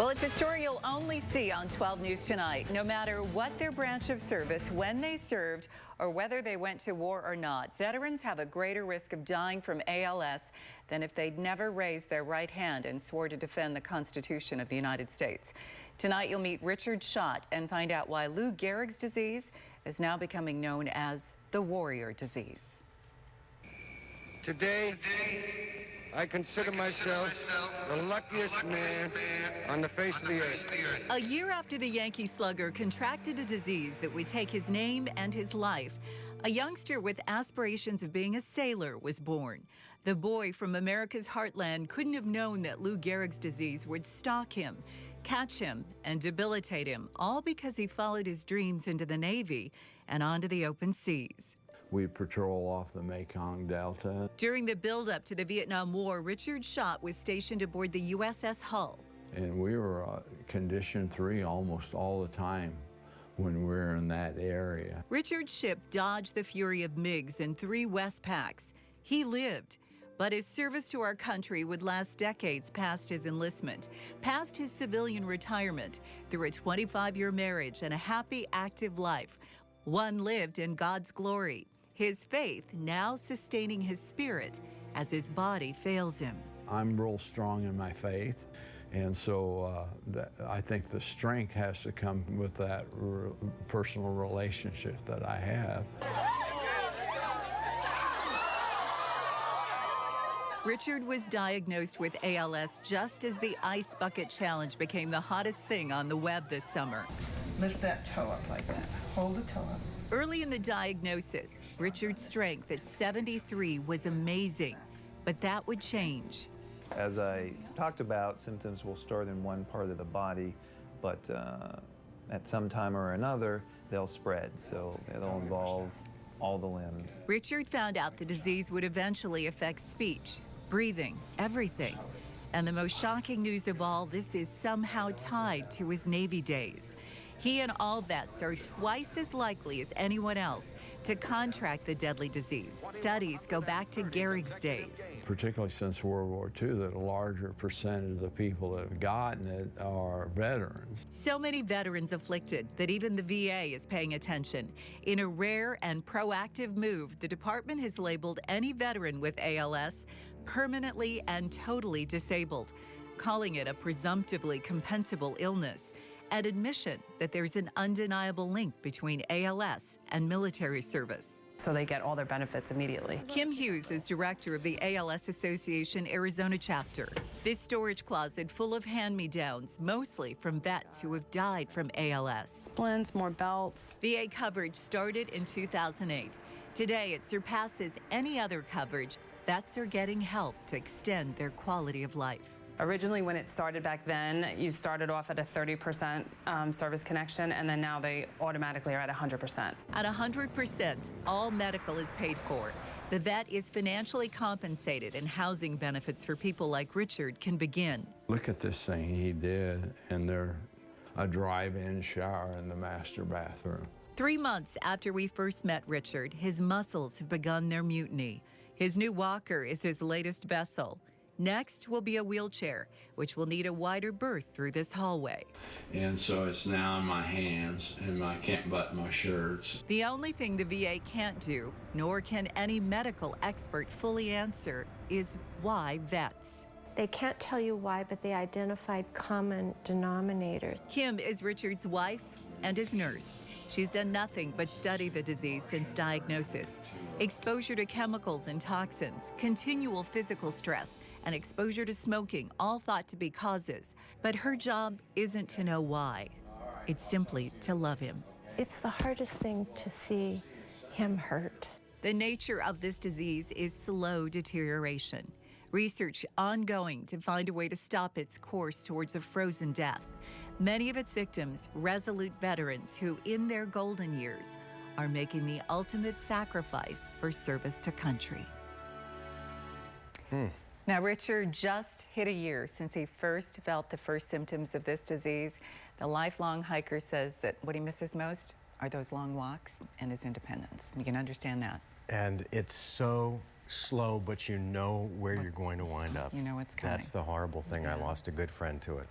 Well, it's a story you'll only see on 12 News Tonight. No matter what their branch of service, when they served, or whether they went to war or not, veterans have a greater risk of dying from ALS than if they'd never raised their right hand and swore to defend the Constitution of the United States. Tonight, you'll meet Richard Schott and find out why Lou Gehrig's disease is now becoming known as the warrior disease. Today, I consider myself the luckiest man on the face of the earth. A year after the Yankee slugger contracted a disease that would take his name and his life, a youngster with aspirations of being a sailor was born. The boy from America's heartland couldn't have known that Lou Gehrig's disease would stalk him, catch him, and debilitate him, all because he followed his dreams into the Navy and onto the open seas. We patrol off the Mekong Delta. During the buildup to the Vietnam War, Richard Schott was stationed aboard the USS Hull. And we were Condition 3 almost all the time when we were in that area. Richard's ship dodged the fury of MiGs and 3 Westpacks. He lived, but his service to our country would last decades past his enlistment, past his civilian retirement, through a 25-year marriage and a happy, active life. One lived in God's glory. His faith now sustaining his spirit as his body fails him. I'm real strong in my faith, and so I think the strength has to come with that personal relationship that I have. Richard was diagnosed with ALS just as the Ice Bucket Challenge became the hottest thing on the web this summer. Lift that toe up like that. Hold the toe up. Early in the diagnosis, Richard's strength at 73 was amazing, but that would change. As I talked about, symptoms will start in one part of the body, but at some time or another, they'll spread, so it'll involve all the limbs. Richard found out the disease would eventually affect speech, breathing, everything. And the most shocking news of all, this is somehow tied to his Navy days. He and all vets are twice as likely as anyone else to contract the deadly disease. Studies go back to Gehrig's days. Particularly since World War II, that a larger percentage of the people that have gotten it are veterans. So many veterans afflicted that even the VA is paying attention. In a rare and proactive move, the department has labeled any veteran with ALS permanently and totally disabled, calling it a presumptively compensable illness, and admission that there's an undeniable link between ALS and military service. So they get all their benefits immediately. Kim Hughes is director of the ALS Association Arizona chapter. This storage closet full of hand-me-downs, mostly from vets who have died from ALS. Splints, more belts. VA coverage started in 2008. Today, it surpasses any other coverage. Vets are getting help to extend their quality of life. Originally, when it started back then, you started off at a 30% service connection, and then now they automatically are at 100%. At 100%, all medical is paid for. The vet is financially compensated, and housing benefits for people like Richard can begin. Look at this thing he did, and there's a drive-in shower in the master bathroom. 3 months after we first met Richard, his muscles have begun their mutiny. His new walker is his latest vessel. Next will be a wheelchair, which will need a wider berth through this hallway. And so it's now in my hands, and I can't button my shirts. The only thing the VA can't do, nor can any medical expert fully answer, is why vets. They can't tell you why, but they identified common denominators. Kim is Richard's wife and his nurse. She's done nothing but study the disease since diagnosis. Exposure to chemicals and toxins, continual physical stress, and exposure to smoking, all thought to be causes. But her job isn't to know why. It's simply to love him. It's the hardest thing to see him hurt. The nature of this disease is slow deterioration. Research ongoing to find a way to stop its course towards a frozen death. Many of its victims, resolute veterans who, in their golden years, are making the ultimate sacrifice for service to country. Now, Richard just hit a year since he first felt the first symptoms of this disease. The lifelong hiker says that what he misses most are those long walks and his independence. You can understand that. And it's so slow, but you know where you're going to wind up. You know what's coming. That's the horrible thing. I lost a good friend to it.